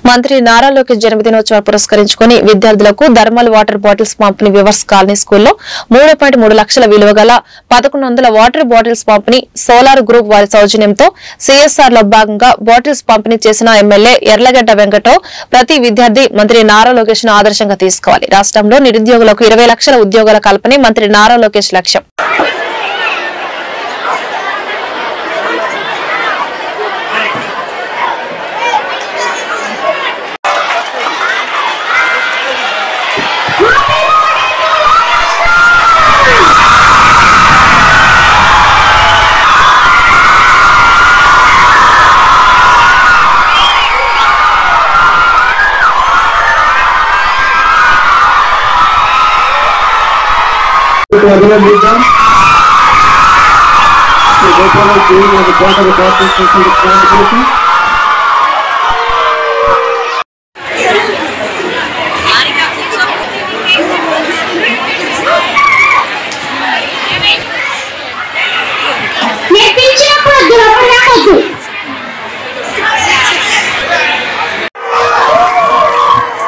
మంత్రి నారా లోకేష్ జన్మదినోత్సవాన్ని పురస్కరించుకుని విద్యార్థులకు థర్మల్ వాటర్ బాటిల్స్ పంపిణీ వివర్స్ కాలనీ స్కూల్లో 3.3 లక్షల విలువ గల 1100 వాటర్ బాటిల్స్ పంపిణీ సోలార్ గ్రూప్ వారి సౌజన్యంతో సిఎస్ఆర్ లో భాగంగా బాటిల్స్ పంపిణీ చేసిన ఎమ్మెల్యే ఎర్లగడ్డ వెంకటో ప్రతి విద్యార్థి మంత్రి నారా లోకేష్ ను ఆదర్శంగా తీసుకోవాలి. రాష్ట్రంలో నిరుద్యోగులకు 20 లక్షల ఉద్యోగాల కల్పనే మంత్రి నారా లోకేష్ లక్ష్యం.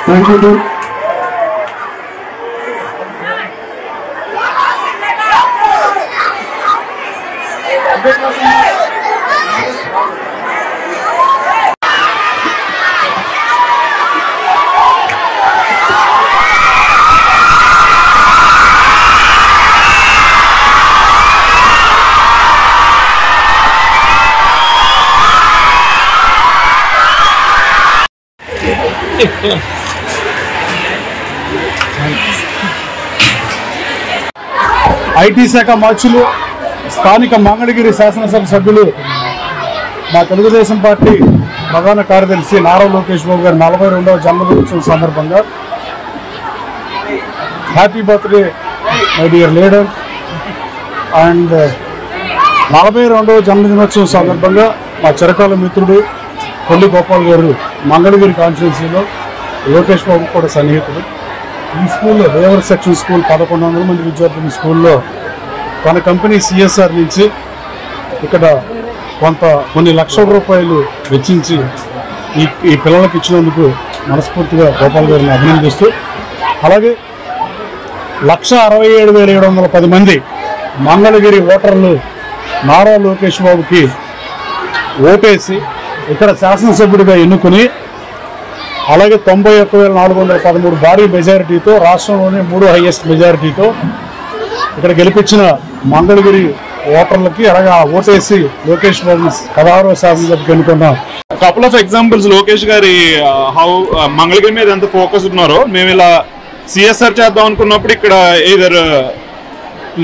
Thank you. ఐటీ శాఖ మార్చులు స్థానిక మంగళగిరి శాసనసభ సభ్యులు మా తెలుగుదేశం పార్టీ ప్రధాన కార్యదర్శి నారా లోకేష్ బాబు గారి 42వ జన్మదినోత్సవం సందర్భంగా happy birthday my dear leader. And 42వ జన్మదినోత్సవం సందర్భంగా మా చిరకాల మిత్రుడు కొల్లి గోపాల్ గారు మంగళగిరి కాన్స్టిట్యున్సీలో లోకేష్ బాబు కూడా సన్నిహితుడు. ఈ స్కూల్లో వేవర్ సెక్షన్ స్కూల్ 1100 మంది విద్యార్థుల స్కూల్లో తన కంపెనీ సిఎస్ఆర్ నుంచి ఇక్కడ కొన్ని లక్షల రూపాయలు వెచ్చించి ఈ పిల్లలకు ఇచ్చినందుకు మనస్ఫూర్తిగా గోపాల్ గారిని అభినందిస్తూ, అలాగే 1,67,710 మంది మంగళగిరి ఓటర్లు నారా లోకేష్ బాబుకి ఓటేసి ఇక్కడ శాసనసభ్యుడిగా ఎన్నుకుని, అలాగే 91,413 భారీ మెజారిటీతో రాష్ట్రంలోనే 3 హైయెస్ట్ మెజారిటీతో ఇక్కడ గెలిపించిన మంగళగిరి ఓటర్లకి అలాగే ఓటేసి లోకేష్ బాబు 16వ శాసనసభకు ఎన్నుకున్నాం. కపుల్ ఆఫ్ ఎగ్జాంపుల్స్ లోకేష్ గారి హౌ మంగళగిరి మీద ఎంత ఫోకస్ ఉన్నారో, మేము ఇలా సిఎస్ఆర్ చేద్దాం అనుకున్నప్పుడు ఇక్కడ ఏదర్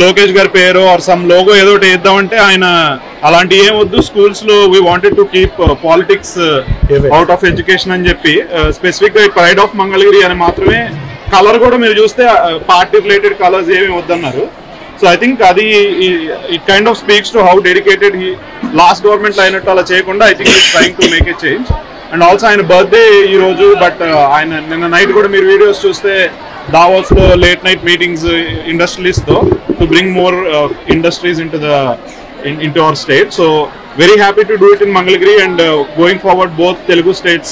లోకేష్ గారి పేరు ఆర్ సమ్ లోగో ఏదో ఒకటి వేద్దామంటే ఆయన అలాంటి ఏం వద్దు, స్కూల్స్ లో we wanted to keep politics out of education అని చెప్పి స్పెసిఫిక్ గా ప్రైడ్ ఆఫ్ మంగళగిరి అని మాత్రమే, కలర్ కూడా మీరు చూస్తే పార్టీ రిలేటెడ్ కలర్స్ ఏమి వద్దన్నారు. సో ఐ థింక్ అది it kind of speaks to how dedicated he lost government అయినట్టు అలా చేయకుండా I think is trying to make a change. And also ఆయన బర్త్డే ఈ రోజు, బట్ ఆయన నిన్న నైట్ కూడా మీరు వీడియోస్ చూస్తే దావోస్ లో లేట్ నైట్ మీటింగ్స్ ఇండస్ట్రియలిస్ట్ తో to bring more industries into our state. So very happy to do it in Mangalagiri, and going forward both Telugu states